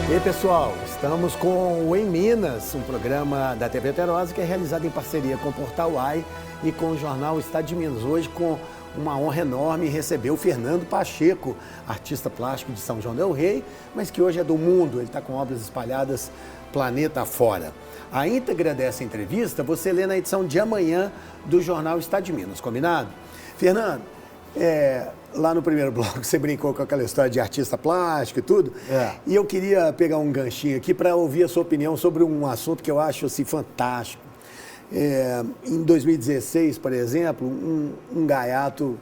E aí, pessoal, estamos com o Em Minas, um programa da TV Alterosa que é realizado em parceria com o Portal Uai e com o jornal Estado de Minas. Hoje, com uma honra enorme, recebeu o Fernando Pacheco, artista plástico de São João del Rei, mas que hoje é do mundo, ele está com obras espalhadas planeta afora. A íntegra dessa entrevista você lê na edição de amanhã do jornal Estado de Minas, combinado? Fernando, lá no primeiro bloco você brincou com aquela história de artista plástico e tudo, e eu queria pegar um ganchinho aqui para ouvir a sua opinião sobre um assunto que eu acho assim, fantástico. Em 2016, por exemplo, um gaiato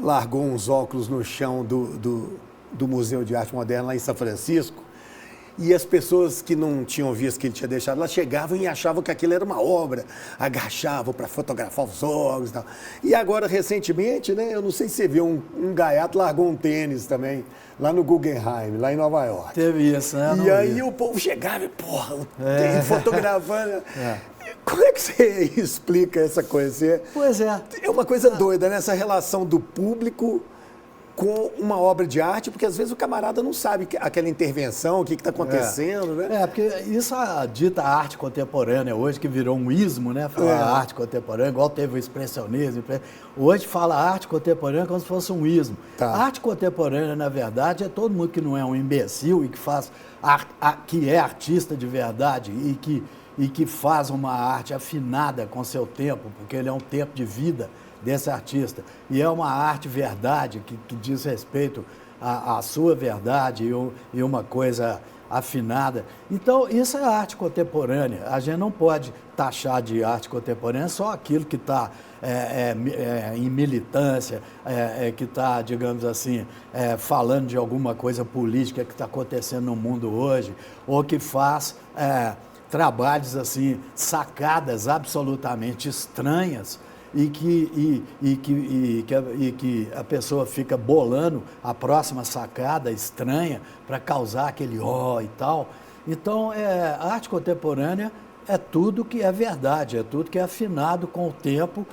largou uns óculos no chão do Museu de Arte Moderna lá em São Francisco, e as pessoas que não tinham visto que ele tinha deixado lá chegavam e achavam que aquilo era uma obra, agachavam para fotografar os óculos e tal. E agora, recentemente, né, eu não sei se você viu, um gaiato largou um tênis também, lá no Guggenheim, lá em Nova York. Teve isso, né? E aí o povo chegava e, porra, o tênis fotografando. Como é que você explica essa coisa? Pois é. É uma coisa doida, né? Essa relação do público com uma obra de arte, porque às vezes o camarada não sabe aquela intervenção, o que está acontecendo, né? Porque isso a dita arte contemporânea hoje, que virou um ismo, né? Falar arte contemporânea, igual teve o expressionismo. Hoje fala arte contemporânea como se fosse um ismo. Tá. A arte contemporânea, na verdade, é todo mundo que não é um imbecil e que faz, que é artista de verdade e que faz uma arte afinada com seu tempo, porque ele é um tempo de vida desse artista. E é uma arte verdade, que diz respeito à sua verdade e uma coisa afinada. Então, isso é arte contemporânea. A gente não pode taxar de arte contemporânea só aquilo que está em militância, que está, digamos assim, falando de alguma coisa política que está acontecendo no mundo hoje, ou que faz trabalhos assim, sacadas absolutamente estranhas, e que a pessoa fica bolando a próxima sacada estranha para causar aquele e tal. Então, a arte contemporânea é tudo que é verdade, é tudo que é afinado com o tempo,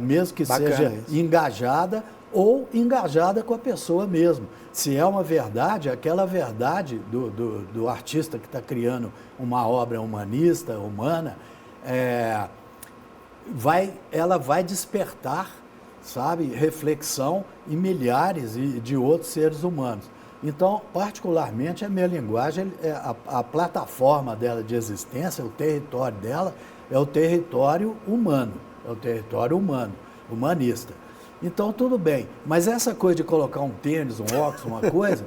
mesmo que seja engajada ou engajada com a pessoa mesmo. Se é uma verdade, aquela verdade do artista que está criando uma obra humanista, humana, ela vai despertar, sabe, reflexão em milhares de outros seres humanos. Então, particularmente, a minha linguagem, a plataforma dela de existência, o território dela, é o território humano, humanista. Então, tudo bem, mas essa coisa de colocar um tênis, um óculos, uma coisa,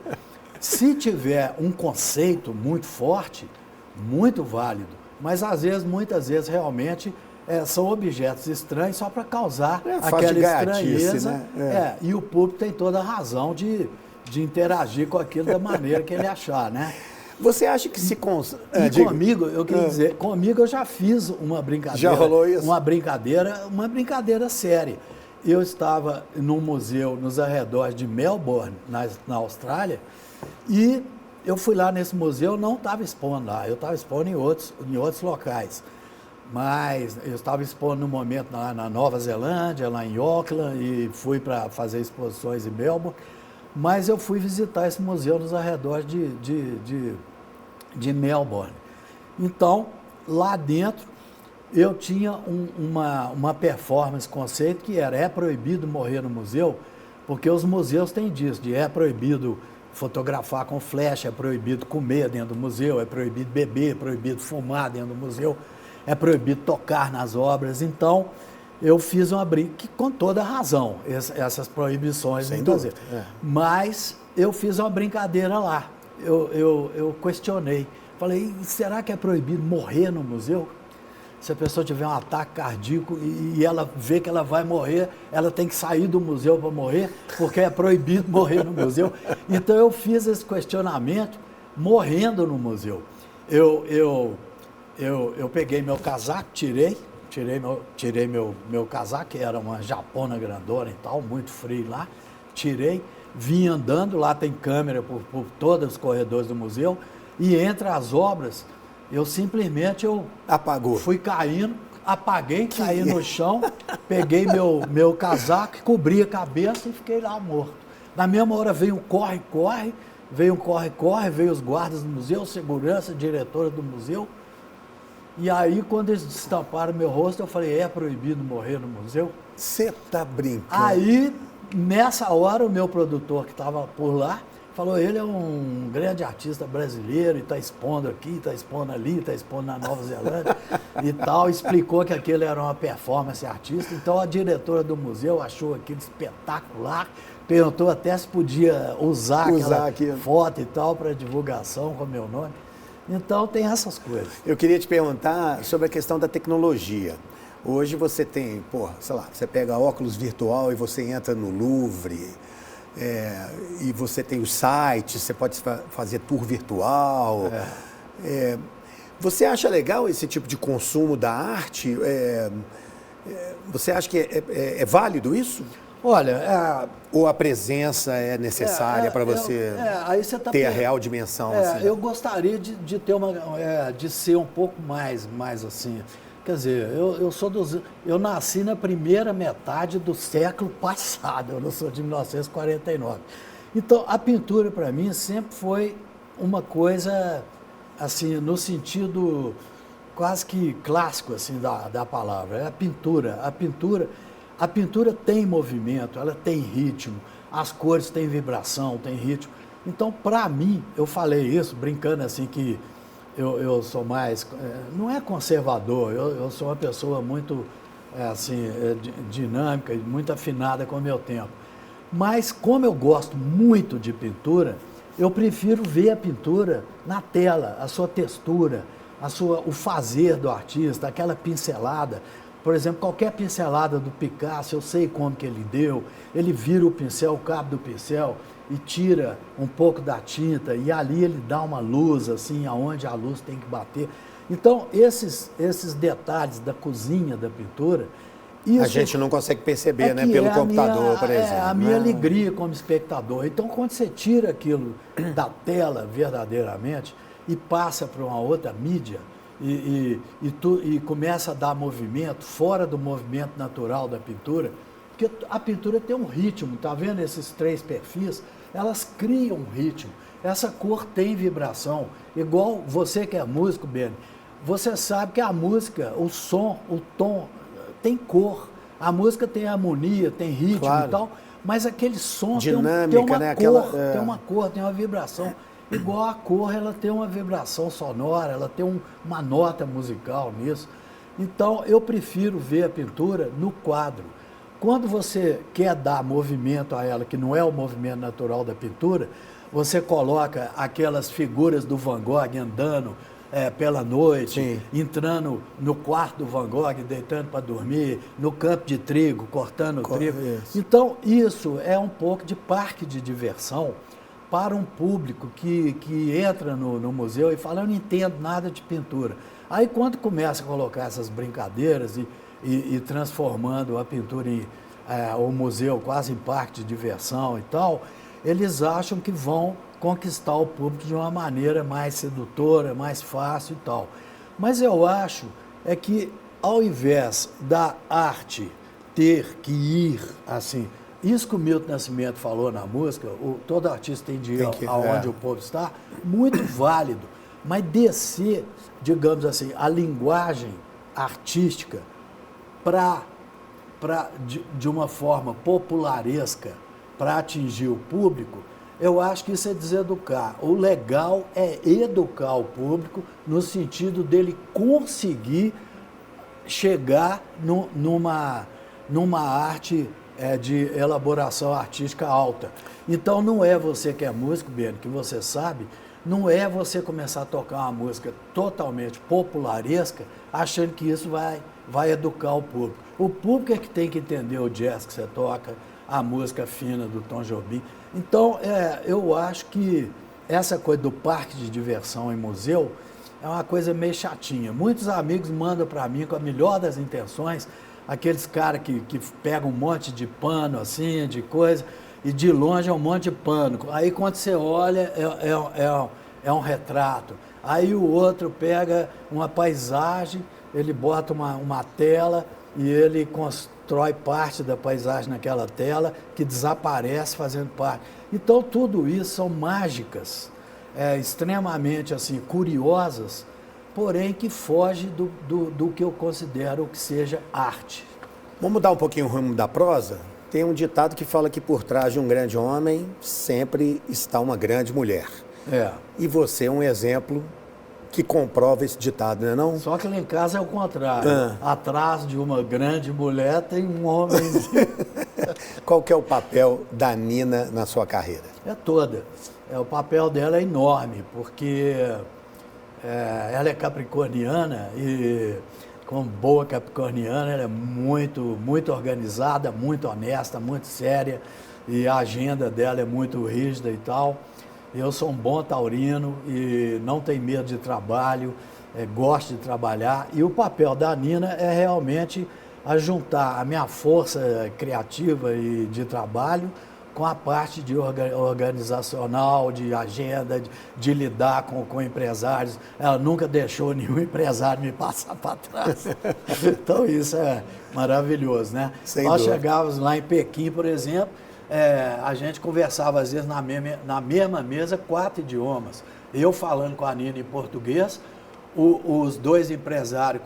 se tiver um conceito muito forte, muito válido, mas muitas vezes, realmente, são objetos estranhos só para causar aquela estranheza, né? E o público tem toda a razão de interagir com aquilo da maneira que ele achar, né? Você acha que se... comigo, eu queria dizer, comigo eu já fiz uma brincadeira. Já rolou isso? Uma brincadeira séria. Eu estava num museu nos arredores de Melbourne, na Austrália, e eu fui lá nesse museu, não estava expondo lá, eu estava expondo em outros locais. Mas eu estava expondo no momento lá na Nova Zelândia, lá em Auckland, e fui para fazer exposições em Melbourne. Mas eu fui visitar esse museu nos arredores de Melbourne. Então, lá dentro, eu tinha uma performance conceito que era: é proibido morrer no museu, porque os museus têm disso, é proibido fotografar com flash, é proibido comer dentro do museu, é proibido beber, é proibido fumar dentro do museu, é proibido tocar nas obras. Então, eu fiz uma briga, com toda a razão, essas proibições. Sem dúvida. Mas eu fiz uma brincadeira lá. Eu questionei. Falei, será que é proibido morrer no museu? Se a pessoa tiver um ataque cardíaco e ela vê que ela vai morrer, ela tem que sair do museu para morrer, porque é proibido morrer no museu. Então, eu fiz esse questionamento morrendo no museu. Eu peguei meu casaco, tirei meu casaco, que era uma japona grandona e tal, muito frio lá, tirei, vim andando, lá tem câmera por todos os corredores do museu, e entre as obras, eu simplesmente fui caindo, apaguei, caí no chão, peguei meu casaco, cobri a cabeça e fiquei lá morto. Na mesma hora veio um corre, veio um corre-corre, veio os guardas do museu, segurança, diretora do museu. E aí, quando eles destamparam meu rosto, eu falei, é proibido morrer no museu? Você tá brincando? Aí, nessa hora, o meu produtor que estava por lá, falou, ele é um grande artista brasileiro e está expondo aqui, está expondo ali, está expondo na Nova Zelândia e tal. Explicou que aquilo era uma performance artística. Então, a diretora do museu achou aquilo espetacular, perguntou até se podia usar aquela foto e tal para divulgação com o meu nome. Então, tem essas coisas. Eu queria te perguntar sobre a questão da tecnologia. Hoje você tem, sei lá, você pega óculos virtual e você entra no Louvre, e você tem os sites, você pode fazer tour virtual. Você acha legal esse tipo de consumo da arte? Você acha que é válido isso? Olha, ou a presença é necessária para você aí você tá ter a real dimensão? Assim, eu gostaria de ter de ser um pouco mais assim. Quer dizer, eu nasci na primeira metade do século passado, eu não sou de 1949. Então, a pintura para mim sempre foi uma coisa, assim, no sentido quase que clássico, assim, da palavra. É a pintura. A pintura tem movimento, ela tem ritmo, as cores têm vibração, tem ritmo. Então, para mim, eu falei isso, brincando assim que eu sou mais, não é conservador, eu sou uma pessoa muito dinâmica e muito afinada com o meu tempo. Mas como eu gosto muito de pintura, eu prefiro ver a pintura na tela, a sua textura, o fazer do artista, aquela pincelada. Por exemplo, qualquer pincelada do Picasso, eu sei como que ele deu, ele vira o pincel, o cabo do pincel, e tira um pouco da tinta, e ali ele dá uma luz, assim, aonde a luz tem que bater. Então, esses detalhes da cozinha da pintura... a gente não consegue perceber, né, pelo computador, por exemplo. É a minha alegria como espectador. Então, quando você tira aquilo da tela verdadeiramente e passa para uma outra mídia, e começa a dar movimento, fora do movimento natural da pintura, porque a pintura tem um ritmo, tá vendo esses 3 perfis? Elas criam um ritmo. Essa cor tem vibração. Igual você que é músico, Beni, você sabe que a música, o som, o tom, tem cor. A música tem harmonia, tem ritmo, claro, e tal, mas aquele som dinâmica, tem uma né? cor, tem uma cor, tem uma vibração. Igual a cor, ela tem uma vibração sonora, ela tem uma nota musical nisso. Então, eu prefiro ver a pintura no quadro. Quando você quer dar movimento a ela, que não é o movimento natural da pintura, você coloca aquelas figuras do Van Gogh andando pela noite, sim, entrando no quarto do Van Gogh, deitando para dormir, no campo de trigo, cortando o trigo. Isso. Então, isso é um pouco de parque de diversão para um público que entra no museu e fala, eu não entendo nada de pintura. Aí, quando começa a colocar essas brincadeiras e transformando a pintura o museu quase em parque de diversão e tal, eles acham que vão conquistar o público de uma maneira mais sedutora, mais fácil e tal. Mas eu acho que, ao invés da arte ter que ir assim, isso que o Milton Nascimento falou na música, todo artista tem de ir aonde o povo está, muito válido, mas descer, digamos assim, a linguagem artística de uma forma popularesca para atingir o público, eu acho que isso é deseducar. O legal é educar o público no sentido dele conseguir chegar numa arte de elaboração artística alta. Então, não é você que é músico, Beni, que você sabe, não é você começar a tocar uma música totalmente popularesca, achando que isso vai educar o público. O público é que tem que entender o jazz que você toca, a música fina do Tom Jobim. Então, eu acho que essa coisa do parque de diversão em museu é uma coisa meio chatinha. Muitos amigos mandam para mim, com a melhor das intenções, aqueles caras que pegam um monte de pano, assim, de coisa, e de longe é um monte de pano. Aí, quando você olha, é um retrato. Aí o outro pega uma paisagem, ele bota uma tela e ele constrói parte da paisagem naquela tela que desaparece fazendo parte. Então, tudo isso são mágicas, extremamente assim, curiosas, porém que foge do que eu considero que seja arte. Vamos mudar um pouquinho o rumo da prosa? Tem um ditado que fala que por trás de um grande homem sempre está uma grande mulher. E você é um exemplo que comprova esse ditado, não é não? Só que lá em casa é o contrário. Atrás de uma grande mulher tem um homem. Qual que é o papel da Nina na sua carreira? É toda. O papel dela é enorme, porque ela é capricorniana e, como boa capricorniana, ela é muito organizada, muito honesta, muito séria, e a agenda dela é muito rígida e tal. Eu sou um bom taurino e não tenho medo de trabalho, gosto de trabalhar. E o papel da Nina é realmente juntar a minha força criativa e de trabalho com a parte de organizacional, de agenda, de lidar com empresários. Ela nunca deixou nenhum empresário me passar para trás. Então isso é maravilhoso, né? Nós chegávamos lá em Pequim, por exemplo, a gente conversava às vezes na mesma mesa 4 idiomas. Eu falando com a Nina em português, os dois empresários,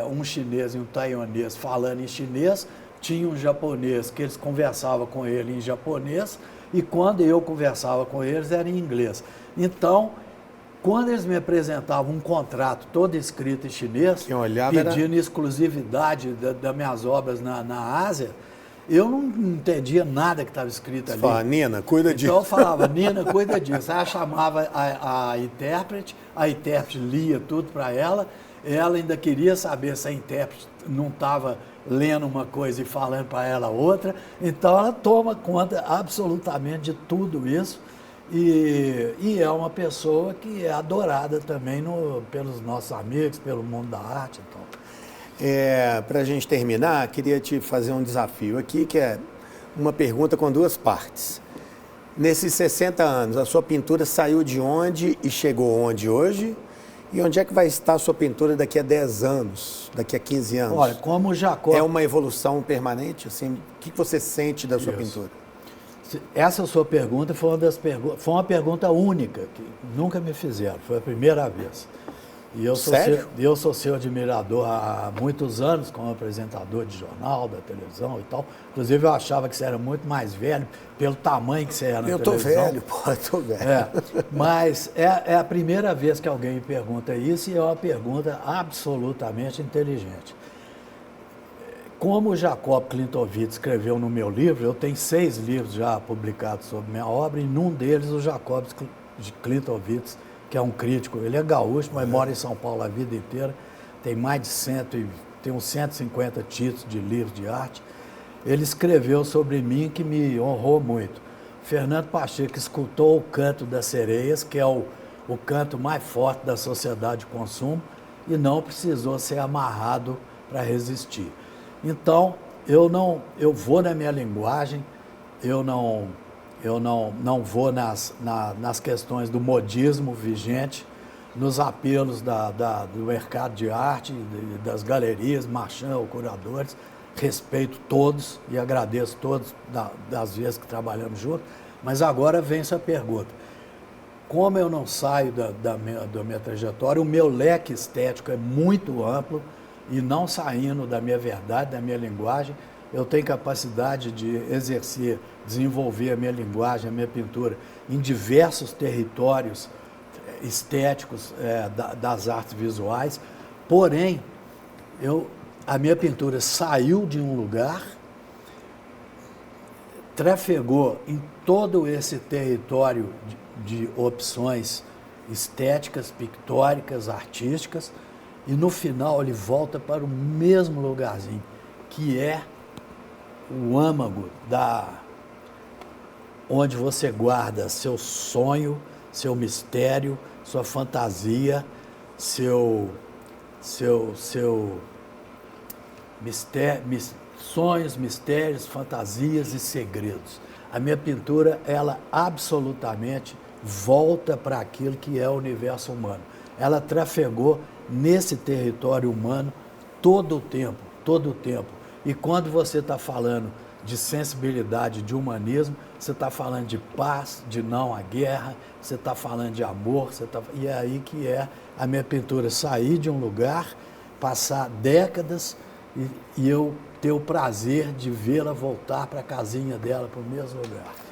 um chinês e um taiwanês, falando em chinês, tinha um japonês que eles conversavam com ele em japonês, e quando eu conversava com eles era em inglês. Então, quando eles me apresentavam um contrato todo escrito em chinês, pedindo exclusividade das minhas obras na Ásia, eu não entendia nada que estava escrito ali. Fala, Nina, cuida disso. Então eu falava, Nina, cuida disso. Aí eu chamava a intérprete lia tudo para ela ainda queria saber se a intérprete não estava lendo uma coisa e falando para ela outra. Então ela toma conta absolutamente de tudo isso e é uma pessoa que é adorada também pelos nossos amigos, pelo mundo da arte. Então. Para a gente terminar, queria te fazer um desafio aqui, que é uma pergunta com 2 partes. Nesses 60 anos, a sua pintura saiu de onde e chegou onde hoje? E onde é que vai estar a sua pintura daqui a 10 anos, daqui a 15 anos? Olha, como o Jacob... É uma evolução permanente? Assim, o que você sente da sua pintura? Essa sua pergunta foi uma pergunta única, que nunca me fizeram, foi a primeira vez. E eu sou seu admirador há muitos anos, como apresentador de jornal, da televisão e tal. Inclusive, eu achava que você era muito mais velho, pelo tamanho que você era na televisão. Eu tô velho. Mas é a primeira vez que alguém me pergunta isso, e é uma pergunta absolutamente inteligente. Como o Jacob Klintovitz escreveu no meu livro, eu tenho 6 livros já publicados sobre minha obra, e num deles o Jacob Klintovitz, que é um crítico, ele é gaúcho, mas mora em São Paulo a vida inteira, tem mais de tem uns 150 títulos de livros de arte. Ele escreveu sobre mim que me honrou muito. Fernando Pacheco escutou o canto das sereias, que é o canto mais forte da sociedade de consumo, e não precisou ser amarrado para resistir. Então, eu vou na minha linguagem, eu não vou nas questões do modismo vigente, nos apelos do mercado de arte, das galerias, marchand ou curadores. Respeito todos e agradeço todos das vezes que trabalhamos juntos, mas agora vem essa pergunta. Como eu não saio da minha trajetória, o meu leque estético é muito amplo, e não saindo da minha verdade, da minha linguagem, eu tenho capacidade de exercer, desenvolver a minha linguagem, a minha pintura em diversos territórios estéticos das artes visuais. Porém, a minha pintura saiu de um lugar, trafegou em todo esse território de opções estéticas, pictóricas, artísticas, e no final ele volta para o mesmo lugarzinho, que é o âmago onde você guarda seu sonho, seu mistério, sua fantasia, sonhos, mistérios, fantasias e segredos. A minha pintura, ela absolutamente volta para aquilo que é o universo humano. Ela trafegou nesse território humano todo o tempo. todo o tempo. E quando você está falando de sensibilidade, de humanismo, você está falando de paz, de não à guerra, você está falando de amor, e é aí que é a minha pintura, sair de um lugar, passar décadas e eu ter o prazer de vê-la voltar para a casinha dela, para o mesmo lugar.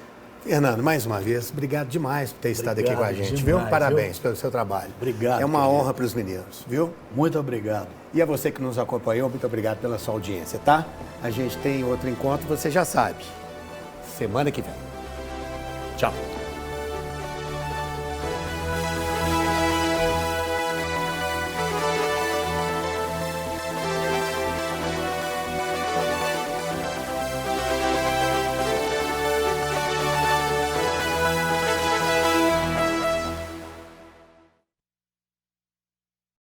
Fernando, mais uma vez, obrigado demais por ter estado aqui com a gente, viu? Parabéns pelo seu trabalho. Obrigado. É uma honra para os meninos, viu? Muito obrigado. E a você que nos acompanhou, muito obrigado pela sua audiência, tá? A gente tem outro encontro, você já sabe. Semana que vem. Tchau.